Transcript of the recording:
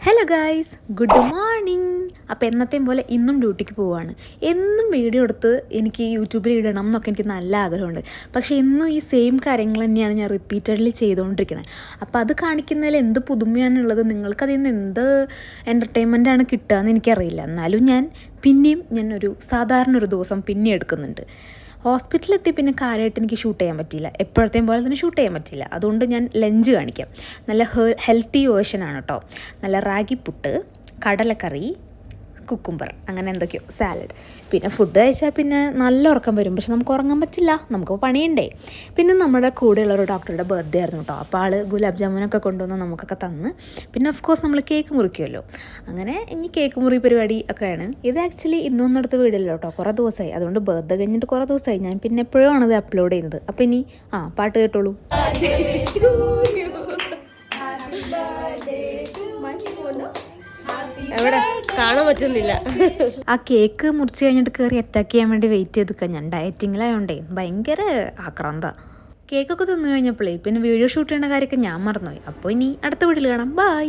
Hello guys, good morning. അപ്പോൾ എന്നത്തെയും പോലെ ഇന്നും ഡ്യൂട്ടിക്ക് പോവുകയാണ്. എന്നും വീഡിയോ എടുത്ത് എനിക്ക് യൂട്യൂബിൽ ഇടണം എന്നൊക്കെ എനിക്ക് നല്ല ആഗ്രഹമുണ്ട്. പക്ഷേ ഇന്നും ഈ സെയിം കാര്യങ്ങൾ തന്നെയാണ് ഞാൻ റിപ്പീറ്റഡ്ലി ചെയ്തുകൊണ്ടിരിക്കുന്നത്. അപ്പോൾ അത് കാണിക്കുന്നതിൽ എന്ത് പുതുമയാണുള്ളത്, നിങ്ങൾക്കതിൽ നിന്ന് എന്ത് എൻ്റർടൈൻമെൻറ്റാണ് കിട്ടുകയെന്ന് എനിക്കറിയില്ല. എന്നാലും ഞാൻ ഒരു സാധാരണ ഒരു ദിവസം പിന്നെ എടുക്കുന്നുണ്ട്. ഹോസ്പിറ്റലിലെത്തി പിന്നെ കാര്യമായിട്ട് എനിക്ക് ഷൂട്ട് ചെയ്യാൻ പറ്റിയില്ല, എപ്പോഴത്തെയും പോലെ തന്നെ ഷൂട്ട് ചെയ്യാൻ പറ്റിയില്ല. അതുകൊണ്ട് ഞാൻ ലഞ്ച് കാണിക്കാം. നല്ല ഹെൽത്തി വേർഷനാണ് കേട്ടോ. നല്ല റാഗി പുട്ട്, കടലക്കറി, കുക്കുംബർ, അങ്ങനെ എന്തൊക്കെയോ സാലഡ്. പിന്നെ ഫുഡ് കഴിച്ചാൽ പിന്നെ നല്ല ഉറക്കം വരും. പക്ഷെ നമുക്ക് ഉറങ്ങാൻ പറ്റില്ല, നമുക്ക് പണിയുണ്ടേ. പിന്നെ നമ്മുടെ കൂടെയുള്ള ഒരു ഡോക്ടറുടെ ബർത്ത്ഡേ ആയിരുന്നു കേട്ടോ. അപ്പോൾ ആൾ ഗുലാബ് ജാമുനൊക്കെ കൊണ്ടുവന്ന് നമുക്കൊക്കെ തന്ന്. പിന്നെ ഓഫ് കോഴ്സ് നമ്മൾ കേക്ക് മുറിക്കുമല്ലോ. അങ്ങനെ ഇനി കേക്ക് മുറി പരിപാടി ഒക്കെയാണ്. ഇത് ആക്ച്വലി ഇന്നൊന്നും എടുത്ത് വീടില്ല കേട്ടോ, കുറേ ദിവസമായി. അതുകൊണ്ട് ബർത്ത്ഡേ കഴിഞ്ഞിട്ട് കുറേ ദിവസമായി. ഞാൻ പിന്നെ എപ്പോഴും ഇത് അപ്ലോഡ് ചെയ്യുന്നത്. അപ്പോൾ ഇനി പാട്ട് കേട്ടോളൂ. എവിടെ കാണാൻ പറ്റുന്നില്ല. ആ കേക്ക് മുറിച്ച് കഴിഞ്ഞിട്ട് കയറി അറ്റാക്ക് ചെയ്യാൻ വേണ്ടി വെയിറ്റ് ചെയ്തിരിക്കാം. ഞാൻ ഡയറ്റിങ്ങിലായോണ്ടേ ഭയങ്കര ആക്രാന്ത. കേക്കൊക്കെ തിന്നു കഴിഞ്ഞപ്പോഴേ പിന്നെ വീഡിയോ ഷൂട്ട് ചെയ്യുന്ന കാര്യമൊക്കെ ഞാൻ മറന്നുപോയി. അപ്പോൾ ഇനി അടുത്ത വീട്ടിൽ കാണാം. ബൈ.